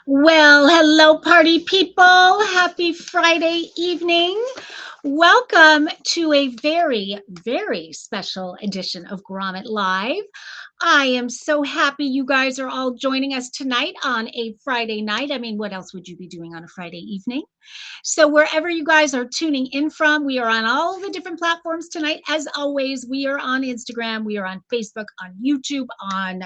Well, hello, party people. Happy Friday evening. Welcome to a very, very special edition of Grommet Live. I am so happy you guys are all joining us tonight on a Friday night. I mean, what else would you be doing on a Friday evening? So, wherever you guys are tuning in from, we are on all the different platforms tonight. As always, we are on Instagram, we are on Facebook, on YouTube, on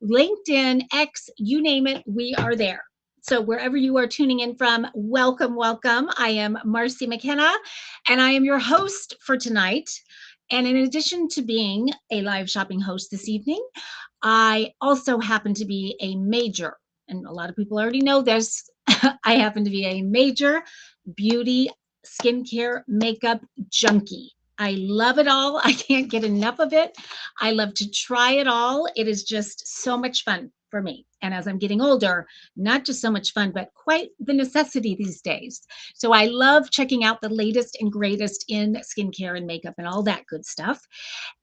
LinkedIn, X, you name it, we are there. So, wherever you are tuning in from, welcome, welcome. I am Marcy McKenna, and I am your host for tonight. And in addition to being a live shopping host this evening, I also happen to be a major, and a lot of people already know this, I happen to be a major beauty, skincare, makeup junkie. I love it all. I can't get enough of it. I love to try it all. It is just so much fun for me. And as I'm getting older, not just so much fun, but quite the necessity these days. So I love checking out the latest and greatest in skincare and makeup and all that good stuff.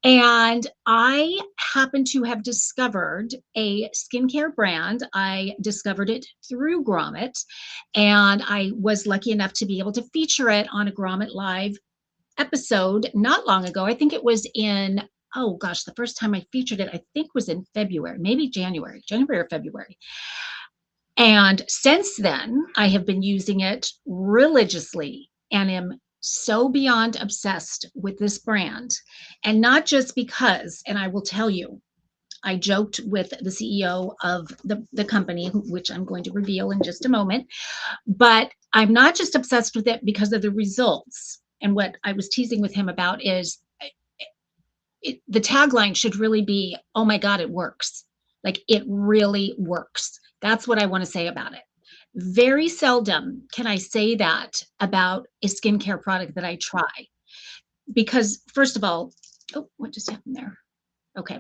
And I happen to have discovered a skincare brand. I discovered it through Grommet, and I was lucky enough to be able to feature it on a Grommet Live episode not long ago. I think it was in, oh gosh, the first time I featured it, I think was in February, maybe January or February. And since then, I have been using it religiously and am so beyond obsessed with this brand. And not just because, and I will tell you, I joked with the CEO of the company, which I'm going to reveal in just a moment, but I'm not just obsessed with it because of the results. And what I was teasing with him about is the tagline should really be, oh my God, it works. Like it really works. That's what I want to say about it. Very seldom can I say that about a skincare product that I try because, first of all, oh, what just happened there? Okay.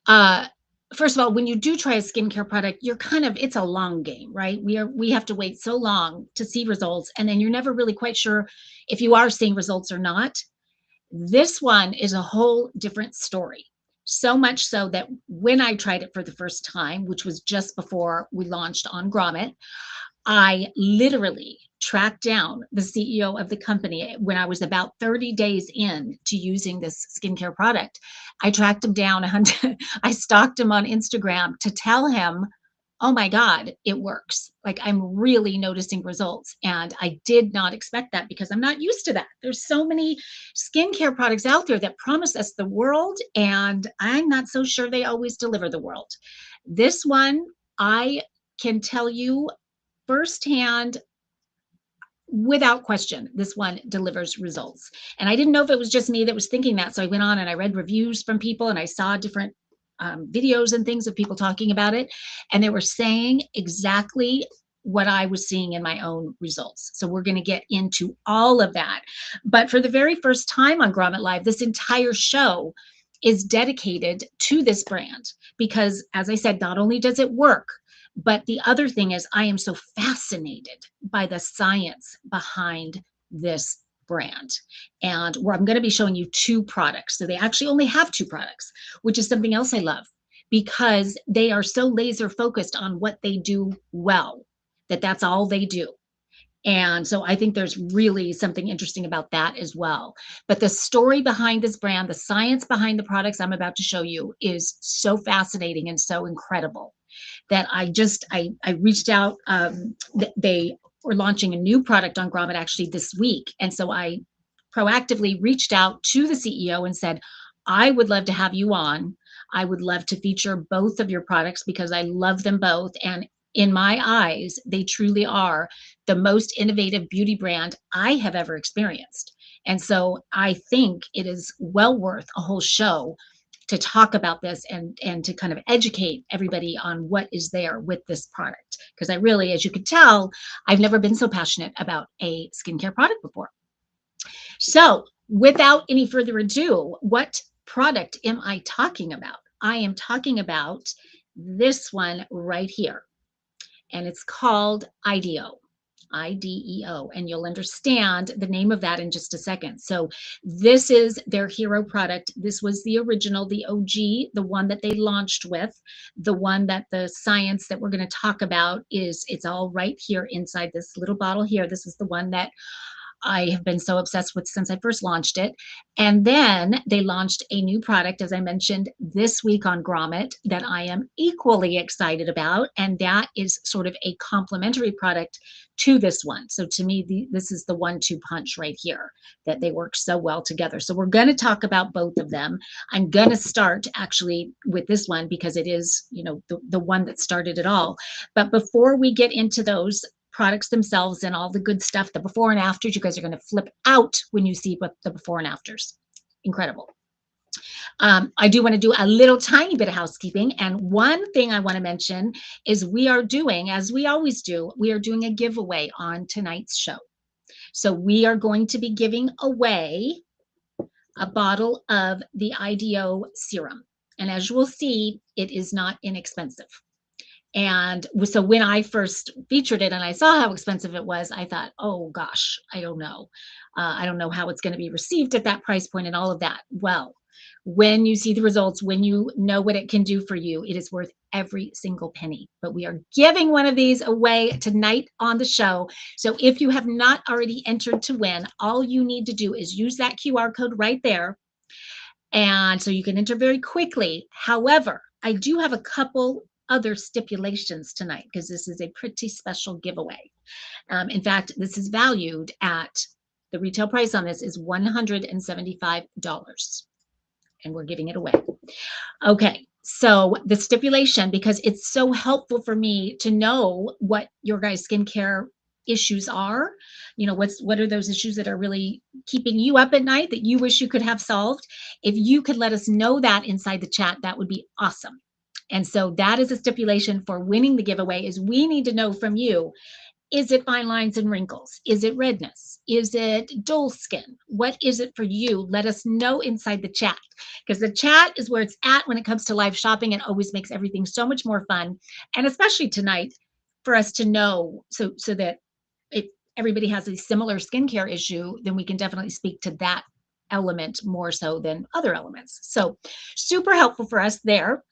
Uh, First of all, when you do try a skincare product, you're kind of, it's a long game, right? We have to wait so long to see results, and then you're never really quite sure if you are seeing results or not. This one is a whole different story. So much so that when I tried it for the first time, which was just before we launched on Grommet, I literally tracked down the CEO of the company when I was about 30 days in to using this skincare product. I tracked him down. I stalked him on Instagram to tell him, oh my God, it works. Like I'm really noticing results. And I did not expect that because I'm not used to that. There's so many skincare products out there that promise us the world, and I'm not so sure they always deliver the world. This one, I can tell you firsthand, without question, this one delivers results. And I didn't know if it was just me that was thinking that. So I went on and I read reviews from people and I saw different videos and things of people talking about it. And they were saying exactly what I was seeing in my own results. So we're going to get into all of that. But for the very first time on Grommet Live, this entire show is dedicated to this brand because, as I said, not only does it work, but the other thing is, I am so fascinated by the science behind this brand. And where I'm going to be showing you two products. So they actually only have two products, which is something else I love because they are so laser focused on what they do well, that that's all they do. And so I think there's really something interesting about that as well. But the story behind this brand, the science behind the products I'm about to show you is so fascinating and so incredible that I reached out. They were launching a new product on Grommet actually this week. And so I proactively reached out to the CEO and said, I would love to have you on. I would love to feature both of your products because I love them both. And in my eyes, they truly are the most innovative beauty brand I have ever experienced. And so I think it is well worth a whole show to talk about this and to kind of educate everybody on what is there with this product. Because I really, as you can tell, I've never been so passionate about a skincare product before. So without any further ado, what product am I talking about? I am talking about this one right here, and it's called IDEO. IDEO, and you'll understand the name of that in just a second. So this is their hero product. This was the original, the OG, the one that they launched with, the one that the science that we're going to talk about is, it's all right here inside this little bottle here. This is the one that I have been so obsessed with since I first launched it. And then they launched a new product, as I mentioned, this week on Grommet that I am equally excited about. And that is sort of a complementary product to this one. So to me, this is the 1-2 punch right here, that they work so well together. So we're going to talk about both of them. I'm going to start actually with this one because it is, the one that started it all. But before we get into those products themselves and all the good stuff, the before and afters, you guys are going to flip out when you see what the before and afters. Incredible. I do want to do a little tiny bit of housekeeping. And one thing I want to mention is we are doing, as we always do, we are doing a giveaway on tonight's show. So we are going to be giving away a bottle of the IDEO serum. And as you will see, it is not inexpensive. And so when I first featured it and I saw how expensive it was, I thought, oh gosh, I don't know. I don't know how it's going to be received at that price point and all of that. Well, when you see the results, when you know what it can do for you, it is worth every single penny. But we are giving one of these away tonight on the show. So if you have not already entered to win, all you need to do is use that QR code right there. And so you can enter very quickly. However, I do have a couple other stipulations tonight because this is a pretty special giveaway. In fact, this is valued at, the retail price on this is $175, and we're giving it away. Okay, so the stipulation, because it's so helpful for me to know what your guys' skincare issues are, what are those issues that are really keeping you up at night that you wish you could have solved. If you could let us know that inside the chat, that would be awesome. And so that is a stipulation for winning the giveaway, is we need to know from you, is it fine lines and wrinkles? Is it redness? Is it dull skin? What is it for you? Let us know inside the chat, because the chat is where it's at when it comes to live shopping. It always makes everything so much more fun. And especially tonight, for us to know, so that if everybody has a similar skincare issue, then we can definitely speak to that element more so than other elements. So super helpful for us there.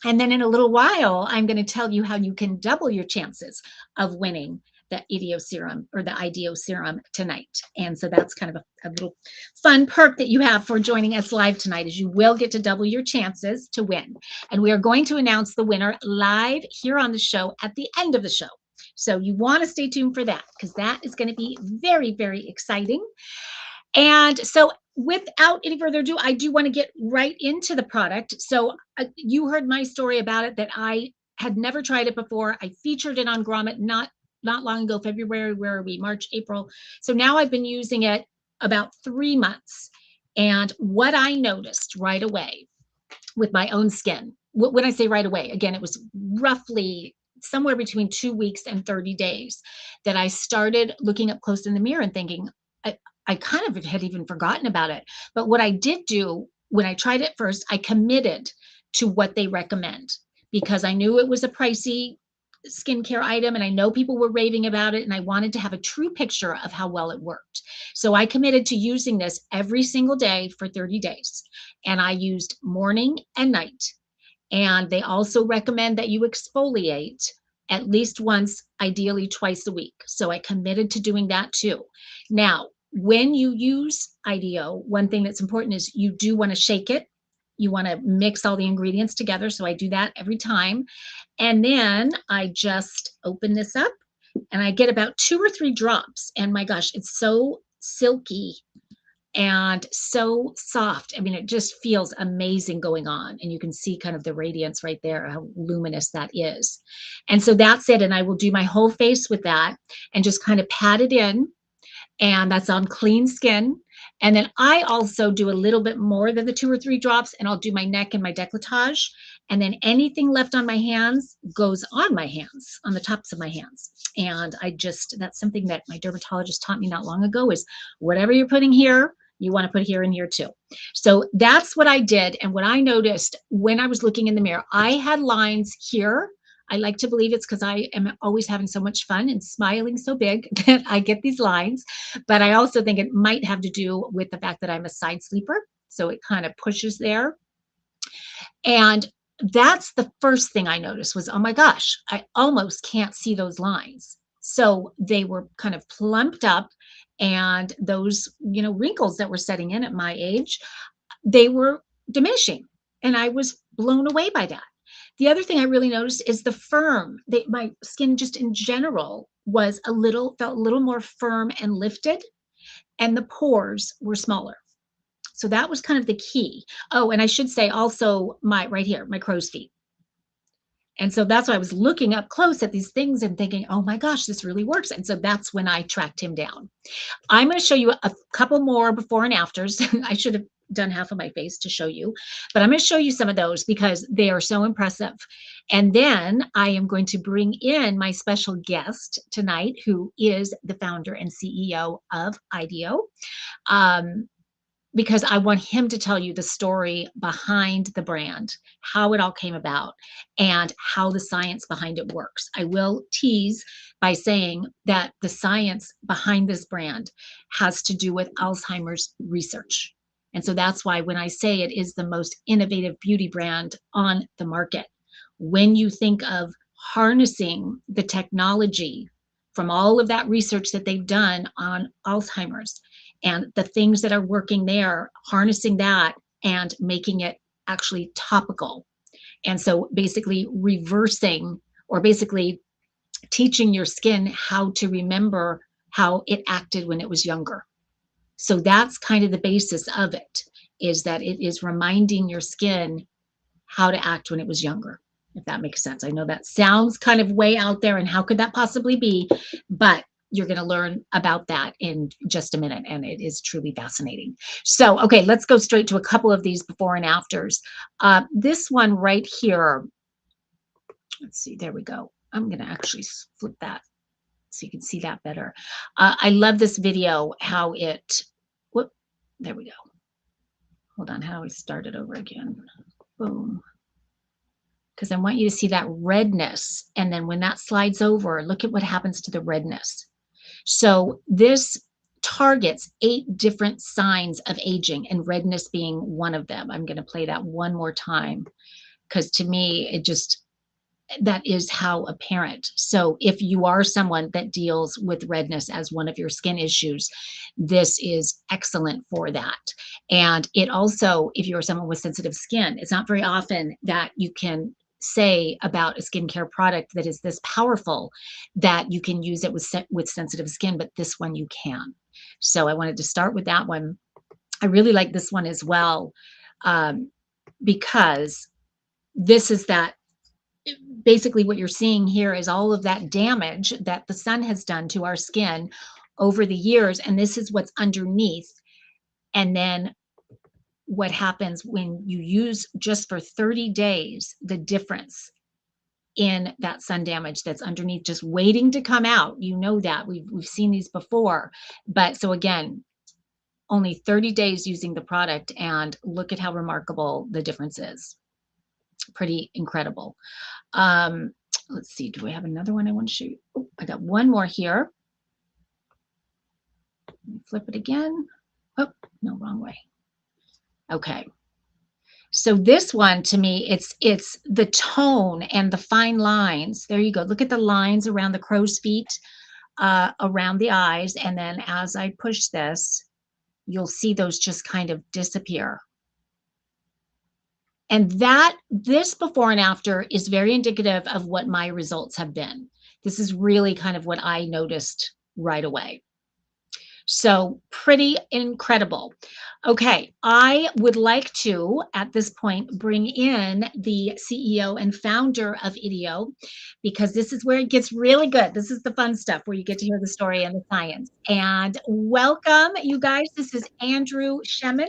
And then in a little while, I'm going to tell you how you can double your chances of winning the IDEO serum or the IDEO serum tonight. And so that's kind of a little fun perk that you have for joining us live tonight, is you will get to double your chances to win. And we are going to announce the winner live here on the show at the end of the show. So you want to stay tuned for that, because that is going to be very, very exciting. And so without any further ado, I do want to get right into the product. So you heard my story about it, that I had never tried it before. I featured it on Grommet not long ago, February, where are we, March, April. So now I've been using it about 3 months. And what I noticed right away with my own skin, when I say right away, again, it was roughly somewhere between 2 weeks and 30 days that I started looking up close in the mirror and thinking, I kind of had even forgotten about it. But what I did do when I tried it first, I committed to what they recommend, because I knew it was a pricey skincare item and I know people were raving about it, and I wanted to have a true picture of how well it worked. So I committed to using this every single day for 30 days. And I used morning and night. And they also recommend that you exfoliate at least once, ideally twice a week. So I committed to doing that too. Now, when you use IDEO, one thing that's important is you do want to shake it. You want to mix all the ingredients together. So I do that every time. And then I just open this up and I get about 2 or 3 drops. And my gosh, it's so silky and so soft. I mean, it just feels amazing going on. And you can see kind of the radiance right there, how luminous that is. And so that's it. And I will do my whole face with that and just kind of pat it in. And that's on clean skin. And then I also do a little bit more than the 2 or 3 drops, and I'll do my neck and my décolletage. And then anything left on my hands goes on my hands, on the tops of my hands. And that's something that my dermatologist taught me not long ago, is whatever you're putting here, you want to put here and here too. So that's what I did. And what I noticed when I was looking in the mirror, I had lines here. I like to believe it's because I am always having so much fun and smiling so big that I get these lines. But I also think it might have to do with the fact that I'm a side sleeper. So it kind of pushes there. And that's the first thing I noticed was, oh my gosh, I almost can't see those lines. So they were kind of plumped up, and those, wrinkles that were setting in at my age, they were diminishing. And I was blown away by that. The other thing I really noticed is the firm. My skin just in general felt a little more firm and lifted, and the pores were smaller. So that was kind of the key. Oh, and I should say also my right here, my crow's feet. And so that's why I was looking up close at these things and thinking, oh my gosh, this really works. And so that's when I tracked him down. I'm going to show you a couple more before and afters. I should have done half of my face to show you, but I'm going to show you some of those because they are so impressive. And then I am going to bring in my special guest tonight, who is the founder and CEO of IDEO. Because I want him to tell you the story behind the brand, how it all came about, and how the science behind it works. I will tease by saying that the science behind this brand has to do with Alzheimer's research. And so that's why when I say it is the most innovative beauty brand on the market, when you think of harnessing the technology from all of that research that they've done on Alzheimer's, and the things that are working there, harnessing that and making it actually topical. And so basically reversing, or basically teaching your skin how to remember how it acted when it was younger. So that's kind of the basis of it, is that it is reminding your skin how to act when it was younger, if that makes sense. I know that sounds kind of way out there, and how could that possibly be? But you're going to learn about that in just a minute, and it is truly fascinating. So, okay, let's go straight to a couple of these before and afters. This one right here, let's see, there we go. I'm going to actually flip that so you can see that better. I love this video, how it, whoop, there we go. Hold on, how do we start it over again? Boom. Because I want you to see that redness. And then when that slides over, look at what happens to the redness. So this targets 8 different signs of aging, and redness being one of them. I'm going to play that one more time because to me, that is how apparent. So if you are someone that deals with redness as one of your skin issues, this is excellent for that. And it also, if you're someone with sensitive skin, it's not very often that you can say about a skincare product that is this powerful that you can use it with sensitive skin, but this one you can. So I wanted to start with that one. I really like this one as well, because this is that basically what you're seeing here is all of that damage that the sun has done to our skin over the years, and this is what's underneath. And then what happens when you use just for 30 days, the difference in that sun damage that's underneath just waiting to come out. You know that we've seen these before, but so again, only 30 days using the product, and look at how remarkable the difference is. Pretty incredible. Let's see, do we have another one I want to show you? Oh, I got one more here. Flip it again. Oh, no, wrong way. Okay. So this one, to me, it's the tone and the fine lines. There you go. Look at the lines around the crow's feet, around the eyes. And then as I push this, you'll see those just kind of disappear. And this before and after is very indicative of what my results have been. This is really kind of what I noticed right away. So pretty incredible. Okay, I would like to, at this point, bring in the CEO and founder of IDEO, because this is where it gets really good. This is the fun stuff where you get to hear the story and the science. And welcome, you guys. This is Andrew Shemin.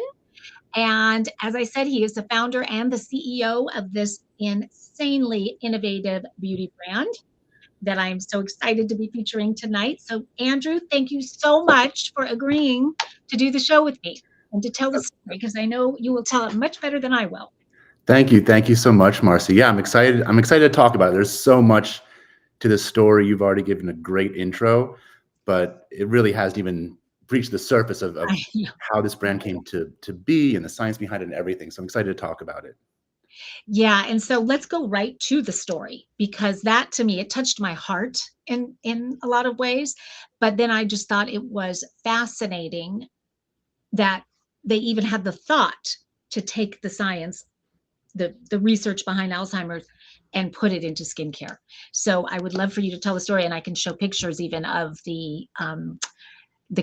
And as I said, he is the founder and the CEO of this insanely innovative beauty brand that I'm so excited to be featuring tonight. So, Andrew, thank you so much for agreeing to do the show with me and to tell the story, because I know you will tell it much better than I will. Thank you so much, Marcy. Yeah, I'm excited. I'm excited to talk about it. There's so much to this story. You've already given a great intro, but it really hasn't even breached the surface of I, how this brand came to be and the science behind it and everything. So I'm excited to talk about it. Yeah, and so let's go right to the story because that to me it touched my heart in a lot of ways, but then I just thought it was fascinating that they even had the thought to take the science, the research behind Alzheimer's and put it into skincare. So I would love for you to tell the story and I can show pictures even of the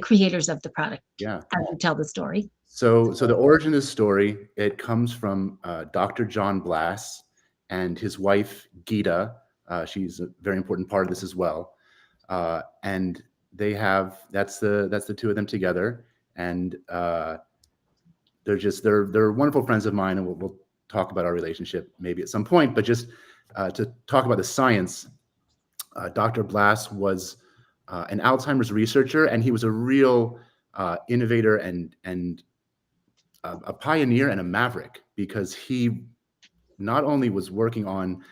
creators of the product Yeah. as you tell the story. So the origin of this story, it comes from Dr. John Blass and his wife Gita. She's a very important part of this as well. And they have that's the two of them together, and they're wonderful friends of mine, and we'll talk about our relationship maybe at some point. But just to talk about the science, Dr. Blass was an Alzheimer's researcher, and he was a real innovator and a pioneer and a maverick because he not only was working on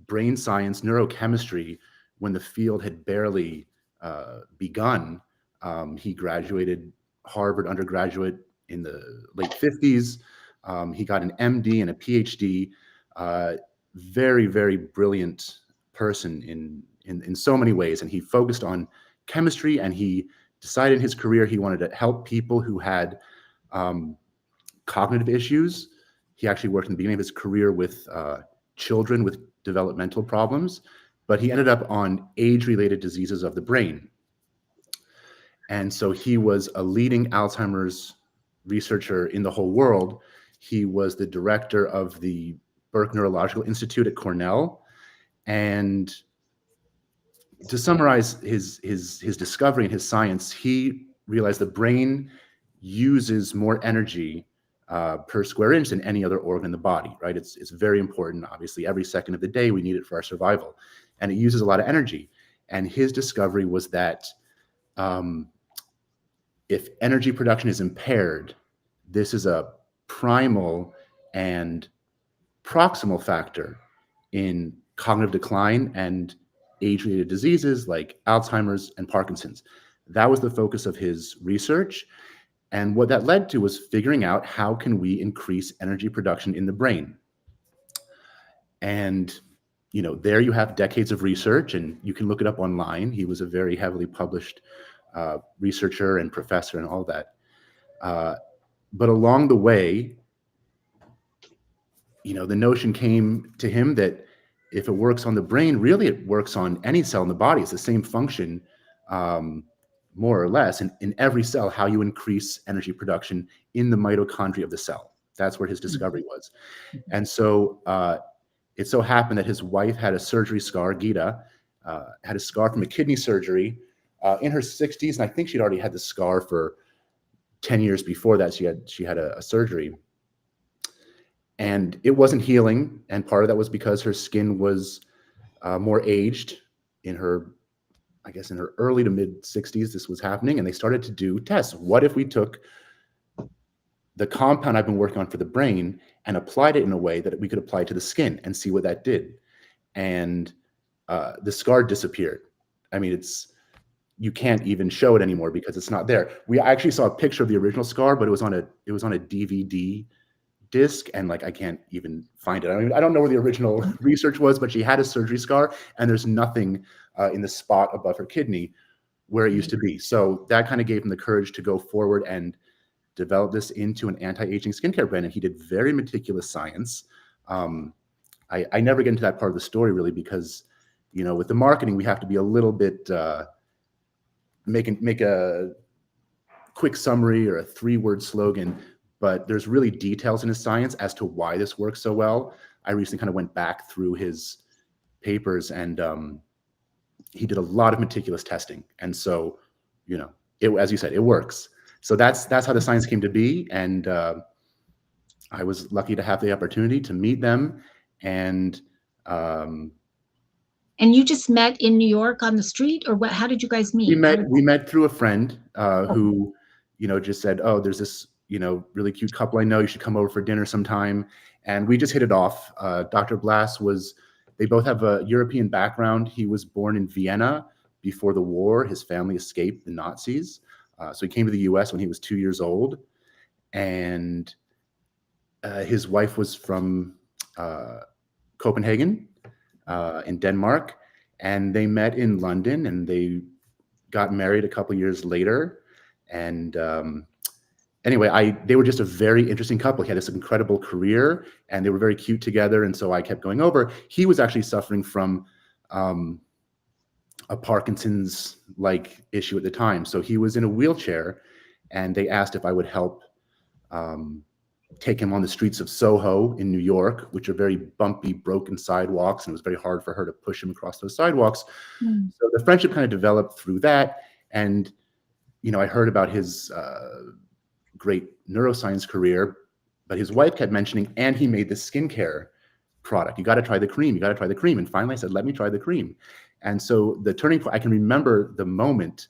brain science, neurochemistry, when the field had barely begun. He graduated Harvard undergraduate in the late 50s. He got an MD and a PhD. Very, very brilliant person in so many ways. And he focused on chemistry, and he decided in his career he wanted to help people who had um, cognitive issues. He actually worked in the beginning of his career with children with developmental problems, but he ended up on age-related diseases of the brain. And so he was a leading Alzheimer's researcher in the whole world. He was the director of the Burke Neurological Institute at Cornell. And to summarize his discovery and his science, he realized the brain uses more energy per square inch than any other organ in the body, right? It's very important. Obviously, every second of the day, we need it for our survival. And it uses a lot of energy. And his discovery was that um, if energy production is impaired, this is a primal and proximal factor in cognitive decline and age-related diseases like Alzheimer's and Parkinson's. That was the focus of his research. And what that led to was figuring out how can we increase energy production in the brain. And there you have decades of research, and you can look it up online. He was a very heavily published researcher and professor and all that. But along the way, the notion came to him that if it works on the brain, really it works on any cell in the body. It's the same function, more or less, in every cell, how you increase energy production in the mitochondria of the cell. That's where his discovery was. And so it so happened that his wife had a surgery scar, Gita, had a scar from a kidney surgery in her 60s. And I think she'd already had the scar for 10 years before that. She had a surgery. And it wasn't healing. And part of that was because her skin was more aged in her, I guess, in her early to mid 60s. This was happening. And they started to do tests. What if we took the compound I've been working on for the brain and applied it in a way that we could apply to the skin and see what that did? And the scar disappeared. I mean, you can't even show it anymore because it's not there. We actually saw a picture of the original scar, but it was on a DVD disc, and I can't even find it. I don't know where the original research was, but she had a surgery scar, and there's nothing in the spot above her kidney where it used to be. So that kind of gave him the courage to go forward and develop this into an anti-aging skincare brand. And he did very meticulous science. I never get into that part of the story really because, with the marketing, we have to be a little bit make a quick summary or a 3-word slogan. But there's really details in his science as to why this works so well. I recently kind of went back through his papers, and he did a lot of meticulous testing. And so, as you said, it works. So that's how the science came to be. And I was lucky to have the opportunity to meet them. And you just met in New York on the street, or what? How did you guys meet? We met through a friend who, just said, "Oh, there's this, really cute couple I know. You should come over for dinner sometime." and we just hit it off. Dr. Blass they both have a European background. He was born in Vienna before the war. His family escaped the Nazis. So he came to the US when he was 2 years old. And his wife was from Copenhagen in Denmark. And they met in London, and they got married a couple years later. And anyway, they were just a very interesting couple. He had this incredible career, and they were very cute together. And so I kept going over. He was actually suffering from a Parkinson's-like issue at the time. So he was in a wheelchair, and they asked if I would help take him on the streets of Soho in New York, which are very bumpy, broken sidewalks, and it was very hard for her to push him across those sidewalks. So the friendship kind of developed through that. And, I heard about his great neuroscience career, but his wife kept mentioning, and he made this skincare product. You got to try the cream. You got to try the cream. And finally I said, let me try the cream. And so the turning point, I can remember the moment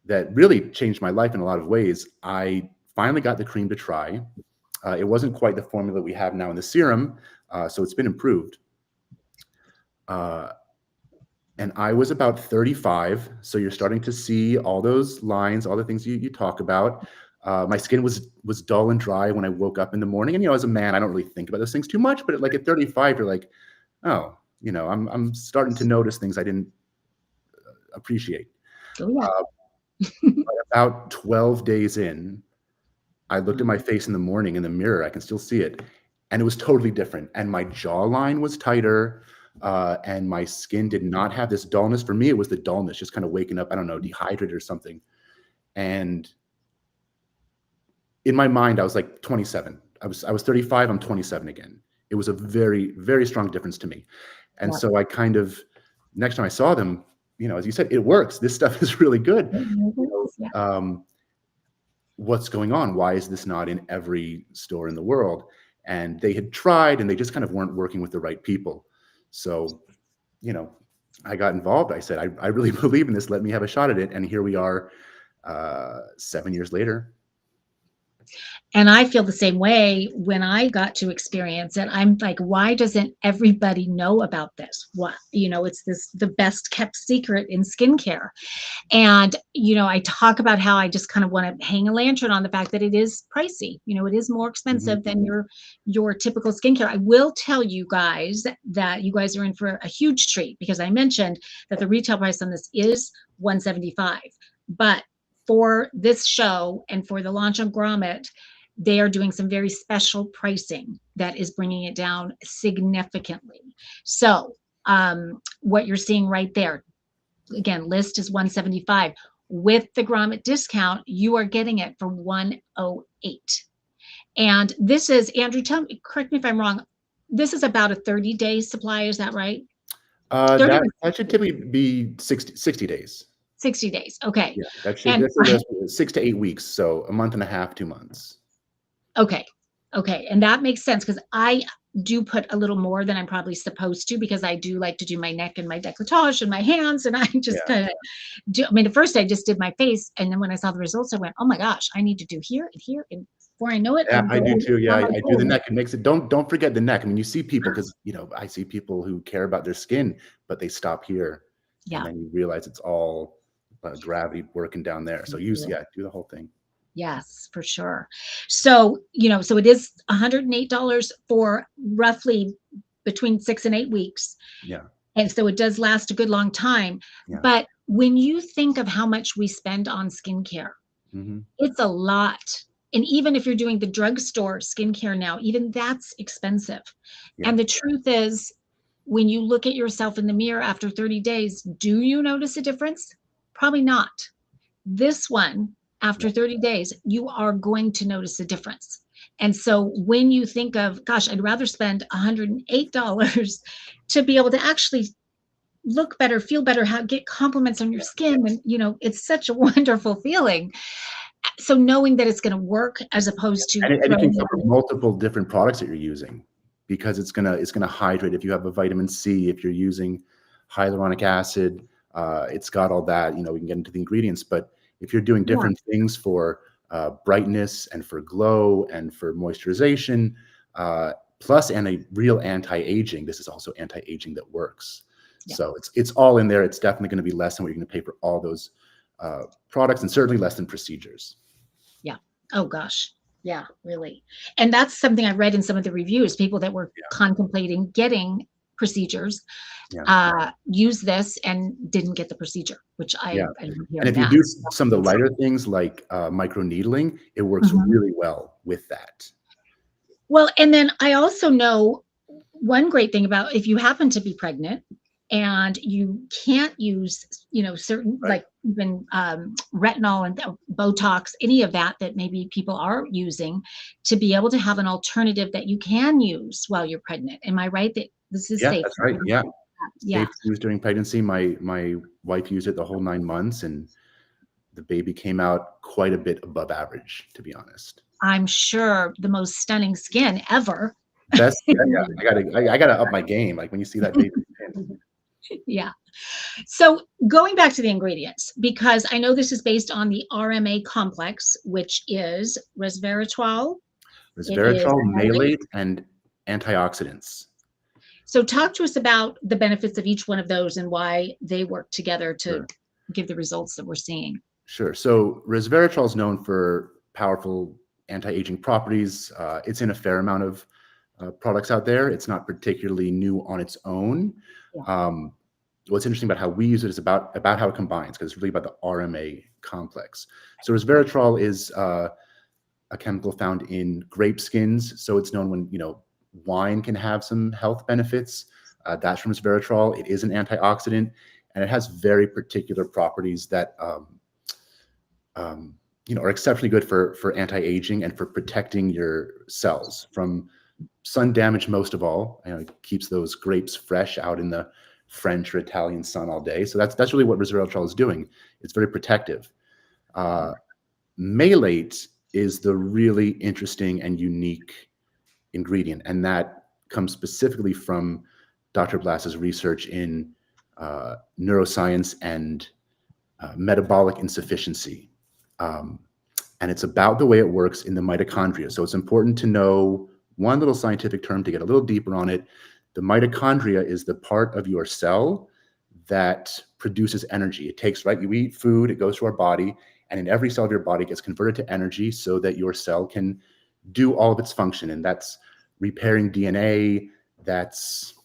that really changed my life in a lot of ways. I finally got the cream to try. It wasn't quite the formula we have now in the serum, so it's been improved. And I was about 35, so you're starting to see all those lines, all the things you talk about. My skin was dull and dry when I woke up in the morning. And as a man, I don't really think about those things too much. But at 35, you're like, oh, I'm starting to notice things I didn't appreciate. Oh, yeah. But about 12 days in, I looked at my face in the morning in the mirror. I can still see it. And it was totally different. And my jawline was tighter. And my skin did not have this dullness. For me, it was the dullness, just kind of waking up, I don't know, dehydrated or something. And in my mind, I was like 27. I was 35. I'm 27 again. It was a very, very strong difference to me. And so I kind of, next time I saw them, as you said, it works. This stuff is really good. What's going on? Why is this not in every store in the world? And they had tried, and they just kind of weren't working with the right people. So, I got involved. I said, I really believe in this. Let me have a shot at it. And here we are 7 years later. And I feel the same way when I got to experience it. I'm like, why doesn't everybody know about this? What, it's the best kept secret in skincare. And, I talk about how I just kind of want to hang a lantern on the fact that it is pricey. It is more expensive than your typical skincare. I will tell you guys that you guys are in for a huge treat, because I mentioned that the retail price on this is $175. But for this show and for the launch of Grommet, they are doing some very special pricing that is bringing it down significantly. So what you're seeing right there, again, list is $175. With the Grommet discount, you are getting it for $108. And this is, Andrew, correct me if I'm wrong, this is about a 30-day supply, is that right? That should typically be 60 days. 60 days, okay. Yeah, that's 6 to 8 weeks, so a month and a half, 2 months. Okay, and that makes sense, because I do put a little more than I'm probably supposed to, because I do like to do my neck and my décolletage and my hands, and I just kind of do. I mean, at first I just did my face, and then when I saw the results, I went, oh my gosh, I need to do here and here, and before I know it, I do too. Yeah, I do the neck. It makes it. Don't forget the neck. I mean, you see people, because I see people who care about their skin, but they stop here, and then you realize it's all gravity working down there. So do the whole thing. Yes, for sure. So, so it is $108 for roughly between 6 and 8 weeks. Yeah. And so it does last a good long time. Yeah. But when you think of how much we spend on skincare, it's a lot. And even if you're doing the drugstore skincare now, even that's expensive. Yeah. And the truth is, when you look at yourself in the mirror after 30 days, do you notice a difference? Probably not. This one, after 30 days, you are going to notice a difference. And so when you think of, gosh, I'd rather spend $108 to be able to actually look better, feel better, get compliments on your skin. And, it's such a wonderful feeling. So knowing that it's going to work, as opposed to. And it can cover multiple different products that you're using, because it's gonna hydrate. If you have a vitamin C, if you're using hyaluronic acid, it's got all that. We can get into the ingredients, but if you're doing different things for brightness and for glow and for moisturization, plus real anti-aging. This is also anti-aging that works. Yeah. So it's all in there. It's definitely going to be less than what you're going to pay for all those products, and certainly less than procedures. Yeah. Oh gosh. Yeah, really. And that's something I read in some of the reviews. People that were contemplating getting procedures use this and didn't get the procedure, which I remember And hearing if you that. do some of the lighter things like microneedling, it works really well with that. Well, and then I also know one great thing about if you happen to be pregnant and you can't use, certain like even retinol and Botox, any of that maybe people are using, to be able to have an alternative that you can use while you're pregnant. Am I right that this is safe? That's right. Yeah. Yeah. Safe to use during pregnancy. My wife used it the whole 9 months, and the baby came out quite a bit above average, to be honest. I'm sure the most stunning skin ever. Best, I gotta up my game. Like when you see that baby skin. Yeah. So going back to the ingredients, because I know this is based on the RMA complex, which is resveratrol, malate, and antioxidants. So talk to us about the benefits of each one of those and why they work together to give the results that we're seeing. Sure. So resveratrol is known for powerful anti-aging properties. It's in a fair amount of products out there. It's not particularly new on its own. What's interesting about how we use it is about how it combines, because it's really about the RMA complex. So resveratrol is a chemical found in grape skins. So it's known when, wine can have some health benefits. That's from resveratrol. It is an antioxidant, and it has very particular properties that are exceptionally good for anti-aging and for protecting your cells from sun damage. Most of all, it keeps those grapes fresh out in the French or Italian sun all day. So that's really what resveratrol is doing. It's very protective. Malate is the really interesting and unique ingredient, and that comes specifically from Dr. Blass's research in neuroscience and metabolic insufficiency. And it's about the way it works in the mitochondria. So it's important to know one little scientific term to get a little deeper on it. The mitochondria is the part of your cell that produces energy. It takes, you eat food, it goes to our body, and in every cell of your body it gets converted to energy so that your cell can do all of its function. And that's repairing DNA, that's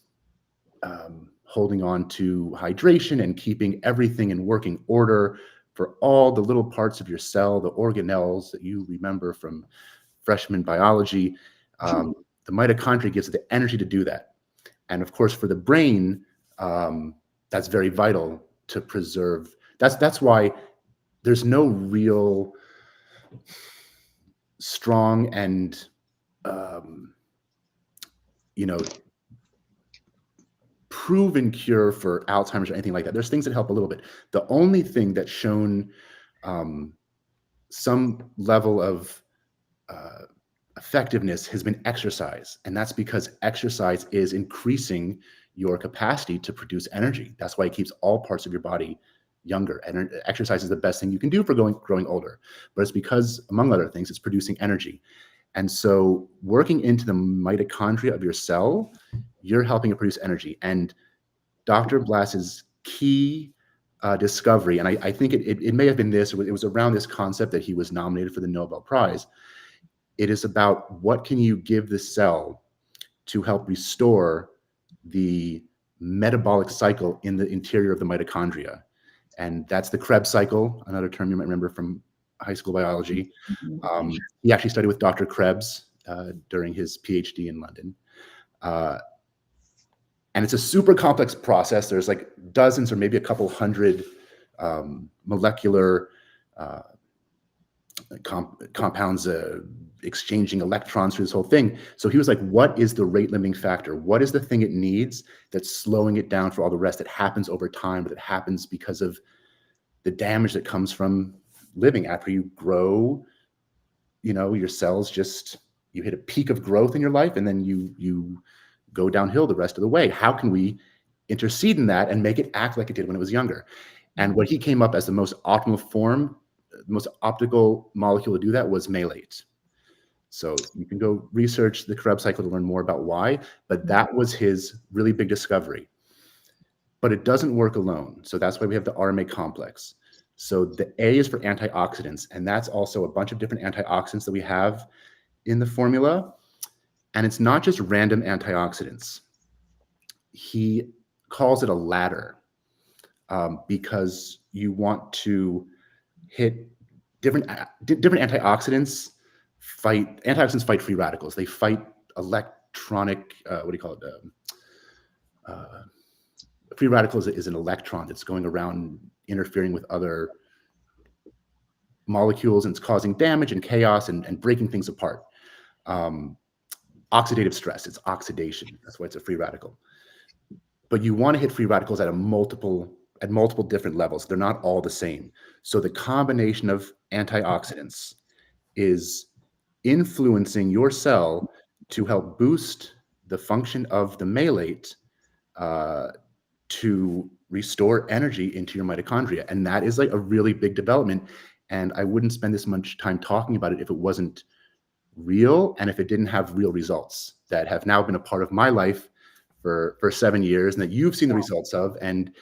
holding on to hydration and keeping everything in working order for all the little parts of your cell, the organelles that you remember from freshman biology. The mitochondria gives it the energy to do that. And of course, for the brain, that's very vital to preserve. That's why there's no real strong and proven cure for Alzheimer's or anything like that. There's things that help a little bit. The only thing that's shown some level of effectiveness has been exercise. And that's because exercise is increasing your capacity to produce energy. That's why it keeps all parts of your body younger. And exercise is the best thing you can do for growing older. But it's because, among other things, it's producing energy. And so working into the mitochondria of your cell, you're helping it produce energy. And Dr. Blass's key discovery, and I think it may have been this, it was around this concept that he was nominated for the Nobel Prize. It is about what can you give the cell to help restore the metabolic cycle in the interior of the mitochondria. And that's the Krebs cycle, another term you might remember from high school biology. He actually studied with Dr. Krebs during his PhD in London. And it's a super complex process. There's like dozens or maybe a couple hundred molecular compounds exchanging electrons through this whole thing. So he was like, what is the rate limiting factor? What is the thing it needs that's slowing it down for all the rest that happens over time, but that happens because of the damage that comes from living after you grow? Your cells you hit a peak of growth in your life, and then you go downhill the rest of the way. How can we intercede in that and make it act like it did when it was younger? And what he came up as the most optimal form, the most optical molecule to do that was malate. So you can go research the Krebs cycle to learn more about why, but that was his really big discovery. But it doesn't work alone. So that's why we have the RMA complex. So the A is for antioxidants, and that's also a bunch of different antioxidants that we have in the formula. And it's not just random antioxidants. He calls it a ladder because you want to hit different antioxidants fight free radicals. They fight electronic, what do you call it? Free radical is an electron that's going around interfering with other molecules, and it's causing damage and chaos and breaking things apart. Oxidative stress, it's oxidation. That's why it's a free radical. But you want to hit free radicals at multiple different levels. They're not all the same. So the combination of antioxidants is influencing your cell to help boost the function of the malate to restore energy into your mitochondria. And that is like a really big development. And I wouldn't spend this much time talking about it if it wasn't real and if it didn't have real results that have now been a part of my life for 7 years and that you've seen the results of. And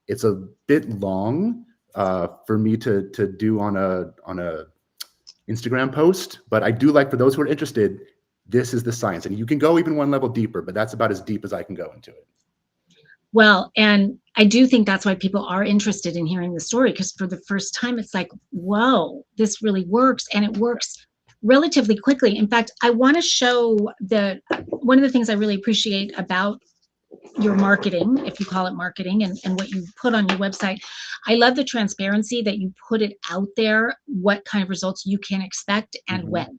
it's a bit long for me to do on a Instagram post, but I do like, for those who are interested, this is the science. And you can go even one level deeper, but that's about as deep as I can go into it. Well, and I do think that's why people are interested in hearing the story, because for the first time, it's like, whoa, this really works, and it works relatively quickly. In fact, I want to show one of the things I really appreciate about your marketing, if you call it marketing, and what you put on your website. I love the transparency that you put it out there, what kind of results you can expect and when.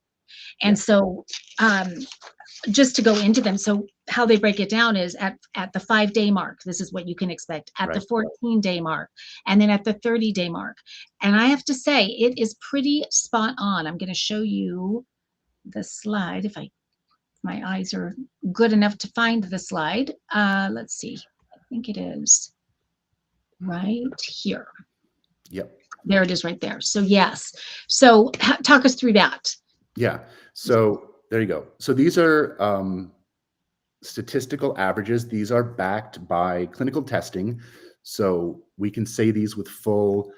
And so just to go into them. So how they break it down is at the 5-day mark, this is what you can expect, at the 14-day mark, and then at the 30-day mark. And I have to say, it is pretty spot on. I'm going to show you the slide if my eyes are good enough to find the slide. Let's see. I think it is right here. Yep. There it is right there. So yes. So talk us through that. Yeah. So there you go. So these are statistical averages. These are backed by clinical testing. So we can say these with full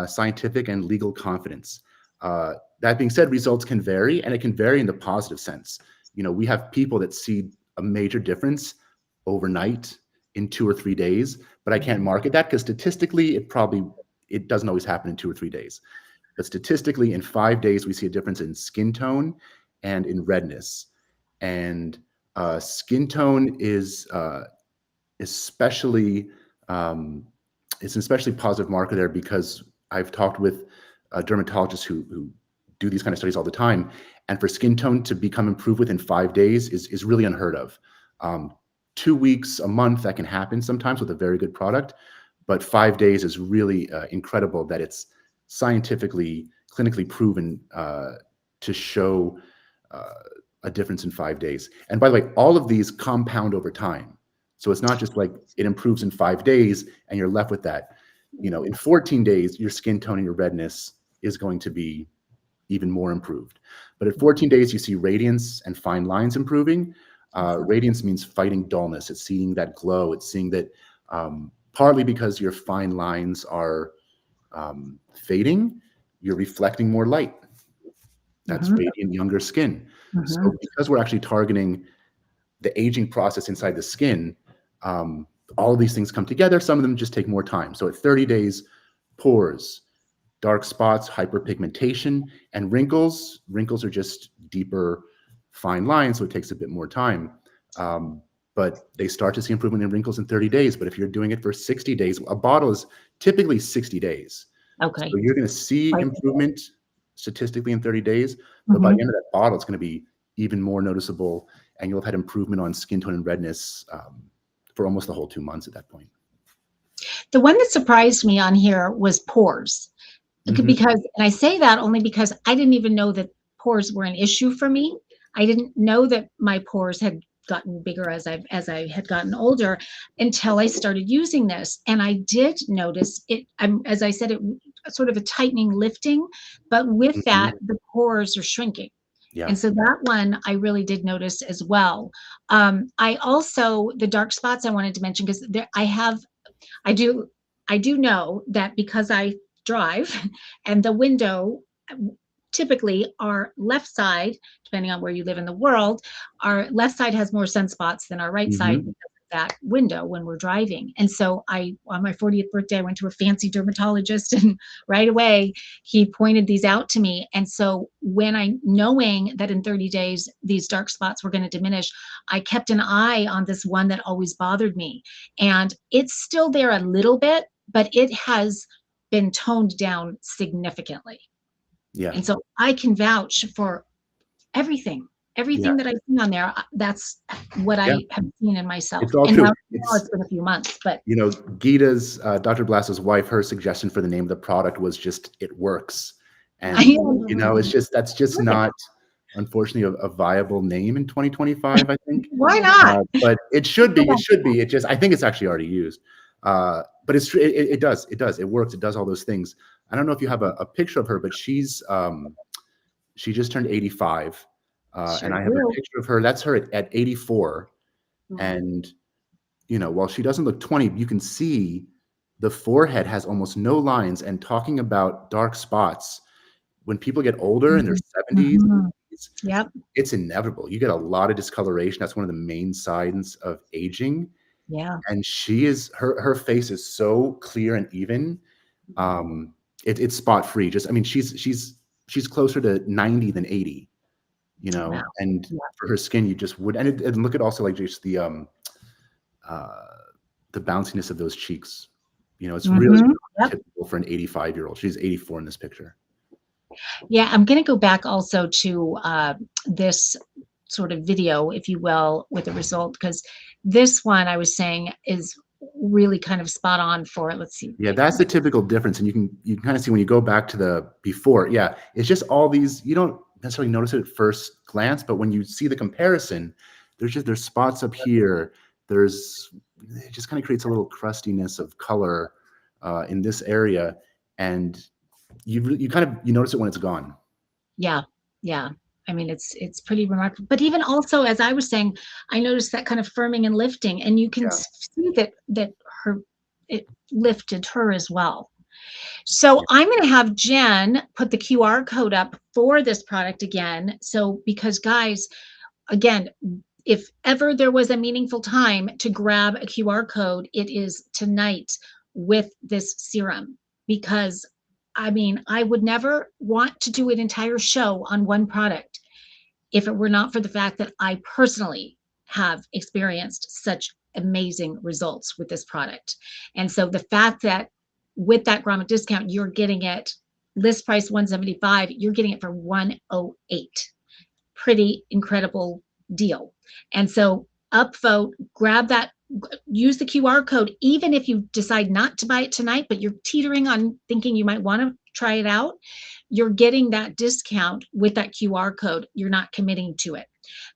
scientific and legal confidence. That being said, results can vary, and it can vary in the positive sense. You know, we have people that see a major difference overnight in 2 or 3 days, but I can't market that because statistically it doesn't always happen in 2 or 3 days. But statistically, in 5 days, we see a difference in skin tone and in redness. And skin tone is especially it's an especially positive marker there, because I've talked with dermatologists who do these kind of studies all the time. And for skin tone to become improved within 5 days is really unheard of. 2 weeks, a month, that can happen sometimes with a very good product, but 5 days is really incredible that it's scientifically, clinically proven to show a difference in 5 days. And by the way, all of these compound over time. So it's not just like it improves in 5 days and you're left with that. You know, in 14 days, your skin tone and your redness is going to be even more improved. But at 14 days, you see radiance and fine lines improving. Radiance means fighting dullness. It's seeing that glow. It's seeing that partly because your fine lines are fading, you're reflecting more light. That's radiant, younger skin. So because we're actually targeting the aging process inside the skin, all of these things come together. Some of them just take more time. So at 30 days, pores, dark spots, hyperpigmentation, and wrinkles. Wrinkles are just deeper, fine lines, so it takes a bit more time. But they start to see improvement in wrinkles in 30 days. But if you're doing it for 60 days, a bottle is typically 60 days. Okay. So you're going to see improvement statistically in 30 days, but by the end of that bottle, it's going to be even more noticeable, and you'll have had improvement on skin tone and redness for almost the whole 2 months at that point. The one that surprised me on here was pores. Because, and I say that only because I didn't even know that pores were an issue for me. I didn't know that my pores had gotten bigger as I had gotten older until I started using this. And I did notice it, as I said, it sort of a tightening, lifting, but with that, the pores are shrinking. Yeah. And so that one I really did notice as well. I also, the dark spots I wanted to mention, because I do I do know that because I drive and the window, typically our left side, depending on where you live in the world, our left side has more sunspots than our right side Hmm. because of that window when we're driving. And so on my 40th birthday, I went to a fancy dermatologist and right away he pointed these out to me. And so knowing that in 30 days, these dark spots were going to diminish, I kept an eye on this one that always bothered me. And it's still there a little bit, but it has been toned down significantly. Yeah. And so I can vouch for everything, Yeah. everything that I've seen on there. That's what Yeah. I have seen in myself. It's all And true. now it's been a few months, but You know, Geeta's, Dr. Blass's wife, her suggestion for the name of the product was just, "It works." I And, you know, am that's just perfect. not, unfortunately, a viable name in 2025, I think. Why not? But it should be, it just, I think it's actually already used. But it's true, it does, it works, it does all those things. I don't know if you have a picture of her, but she just turned 85, and Sure I have a do. picture of her, that's her at 84, Oh, and you know, while she doesn't look 20, you can see the forehead has almost no lines. And talking about dark spots, when people get older in their mhm, 70s, mhm. Yep. it's inevitable. You get a lot of discoloration. That's one of the main signs of aging. Yeah. And her face is so clear and even. Um, it's spot free. Just, I mean, she's closer to 90 than 80, you Wow. know, and Yeah. for her skin, you just would, and look at also like just uh, the bounciness of those cheeks. You know, it's really Mhm. not Yep. typical for an 85-year-old. She's 84 in this picture. Yeah, I'm going to go back also to this sort of video, if you will, with the result, because this one I was saying is really kind of spot on for, let's see, Yeah, if I that's can the get, typical difference, and you can kind of see when you go back to the before. Yeah, it's just all these. You don't necessarily notice it at first glance, but when you see the comparison, there's spots up here. There's it just kind of creates a little crustiness of color in this area, and you kind of you notice it when it's gone. yeah, yeah. I mean, it's pretty remarkable. But even also, as I was saying, I noticed that kind of firming and lifting, and you can Yeah, see that her it lifted her as well. So yeah. I'm going to have Jen put the QR code up for this product again. So because guys, again, if ever there was a meaningful time to grab a QR code, it is tonight with this serum. Because I mean, I would never want to do an entire show on one product if it were not for the fact that I personally have experienced such amazing results with this product. And so the fact that with that Grommet discount, you're getting it list price 175, you're getting it for 108. Pretty incredible deal. And so upvote, grab that, use the QR code, even if you decide not to buy it tonight, but you're teetering on thinking you might want to try it out, you're getting that discount with that QR code. You're not committing to it.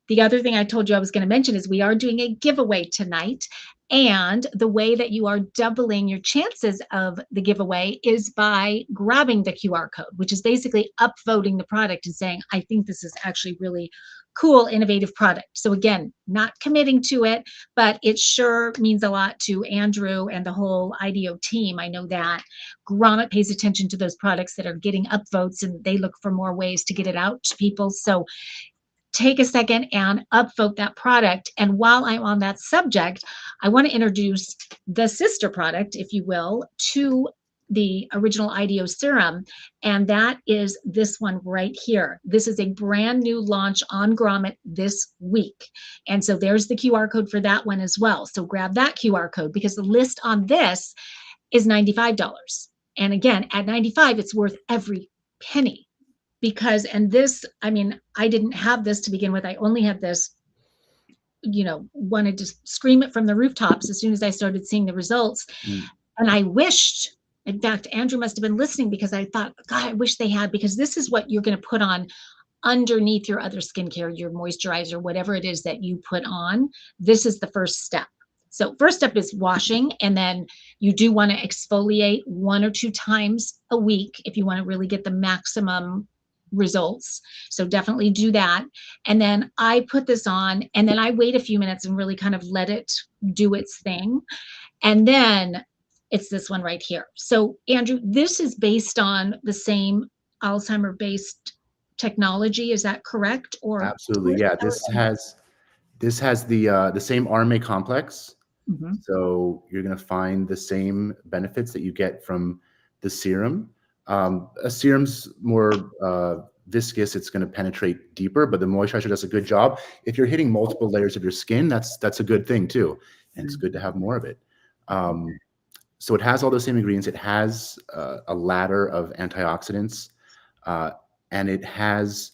The other thing I told you I was going to mention is we are doing a giveaway tonight. And the way that you are doubling your chances of the giveaway is by grabbing the QR code, which is basically upvoting the product and saying, I think this is actually really cool, innovative product. So again, not committing to it, but it sure means a lot to Andrew and the whole IDEO team. I know that Grommet pays attention to those products that are getting upvotes and they look for more ways to get it out to people. So take a second and upvote that product. And while I'm on that subject, I want to introduce the sister product, if you will, to the original IDEO serum, and that is this one right here. This is a brand new launch on Grommet this week. And so there's the QR code for that one as well. So grab that QR code because the list on this is $95. And again, at 95, it's worth every penny because, and this, I mean, I didn't have this to begin with. I only had this, wanted to scream it from the rooftops as soon as I started seeing the results. Mm. And I wished, in fact, Andrew must have been listening because I thought, God, I wish they had, because this is what you're going to put on underneath your other skincare, your moisturizer, whatever it is that you put on. This is the first step. So first step is washing, and then you do want to exfoliate 1 or 2 times a week if you want to really get the maximum results. So definitely do that. And then I put this on, and then I wait a few minutes and really kind of let it do its thing. And then it's this one right here. So Andrew, this is based on the same Alzheimer based technology. Is that correct? Or Absolutely. Yeah. This has the same RMA complex. Mhm. So you're going to find the same benefits that you get from the serum. A serum's more viscous; it's going to penetrate deeper, but the moisturizer does a good job. If you're hitting multiple layers of your skin, that's a good thing too, and it's good to have more of it. Um, so it has all those same ingredients. It has a ladder of antioxidants, uh, and it has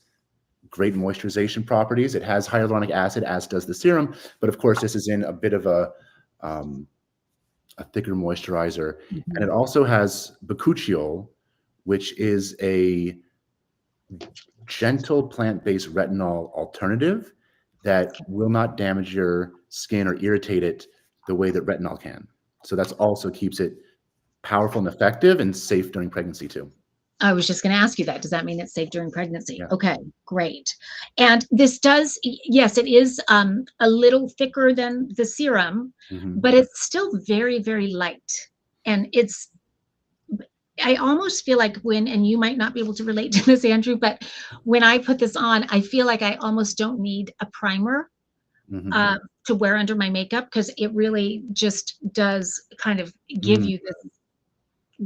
great moisturization properties. It has hyaluronic acid, as does the serum, but of course, this is in a bit of um, a thicker moisturizer. And Mhm. it also has bakuchiol, which is a gentle plant-based retinol alternative that will not damage your skin or irritate it the way that retinol can. So that's also keeps it powerful and effective and safe during pregnancy too. I was just going to ask you that. Does that mean it's safe during pregnancy? Yeah. Okay, great. And this does, yes, it is a little thicker than the serum, Hmm. but it's still very, very light. And I almost feel like when, and you might not be able to relate to this, Andrew, but when I put this on, I feel like I almost don't need a primer Hmm. to wear under my makeup, because it really just does kind of give Mm. you this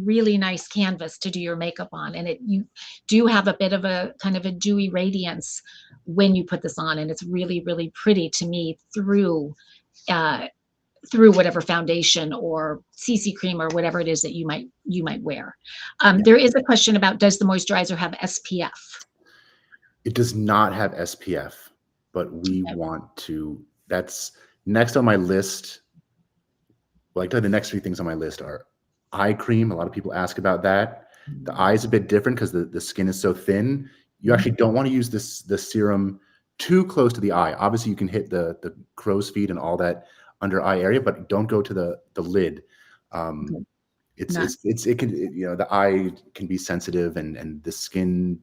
really nice canvas to do your makeup on, and you do have a bit of a kind of a dewy radiance when you put this on, and it's really, really pretty to me uh, through whatever foundation or CC cream or whatever it is that you might wear. Yeah. There is a question about, does the moisturizer have SPF? It does not have SPF, but we want to. That's next on my list. Well, I tell you, the next three things on my list are eye cream. A lot of people ask about that. The eye is a bit different because the skin is so thin. You actually don't want to use the serum too close to the eye. Obviously, you can hit the crow's feet and all that under eye area, but don't go to the lid. Um, Okay. Not it can the eye can be sensitive, and the skin